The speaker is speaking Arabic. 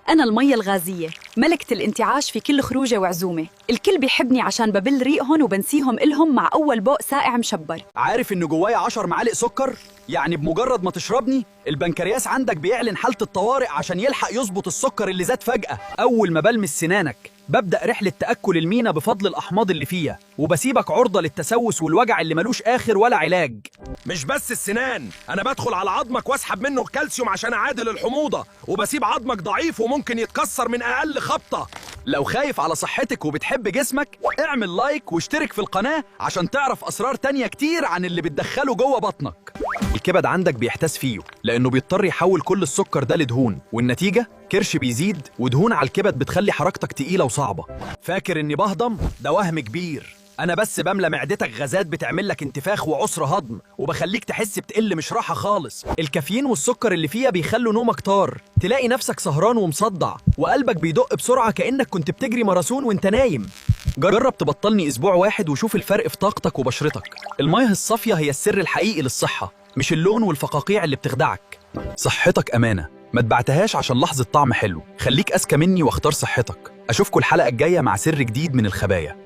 أنا المية الغازية، ملكة الانتعاش في كل خروجة وعزومة. الكل بيحبني عشان ببل ريقهم وبنسيهم إلهم مع أول بوق ساقع مشبر. عارف إنه جوايا 10 معالق سكر؟ يعني بمجرد ما تشربني البنكرياس عندك بيعلن حالة الطوارئ عشان يلحق يظبط السكر اللي زاد فجأة. أول ما بلمس سنانك ببدأ رحلة تأكل المينا بفضل الأحماض اللي فيها، وبسيبك عرضة للتسوس والوجع اللي ملوش آخر ولا علاج. مش بس السنان، أنا بدخل على عظمك واسحب منه الكالسيوم عشان أعادل الحموضة، وبسيب عظمك ضعيف وممكن يتكسر من أقل خبطة. لو خايف على صحتك وبتحب جسمك اعمل لايك واشترك في القناة عشان تعرف أسرار تانية كتير عن اللي بتدخله جوه بطنك. الكبد عندك بيحتاس فيه لأنه بيضطر يحول كل السكر ده لدهون، والنتيجة كرش بيزيد ودهون على الكبد بتخلي حركتك تقيلة وصعبة. فاكر إني بهضم؟ ده وهم كبير. أنا بس بملى معدتك غازات بتعمل لك انتفاخ وعسر هضم، وبخليك تحس بتقل مش راحة خالص. الكافيين والسكر اللي فيها بيخلوا نومك طار، تلاقي نفسك سهران ومصدع وقلبك بيدق بسرعة كأنك كنت بتجري ماراثون وانت نايم. جرب تبطلني أسبوع واحد وشوف الفرق في طاقتك وبشرتك. المياه الصافية هي السر الحقيقي للصحة، مش اللون والفقاقيع اللي بتخدعك. صحتك أمانة، ما تبعتهاش عشان لحظة طعم حلو. خليك أذكى مني واختار صحتك. أشوفكوا الحلقة الجاية مع سر جديد من الخبايا.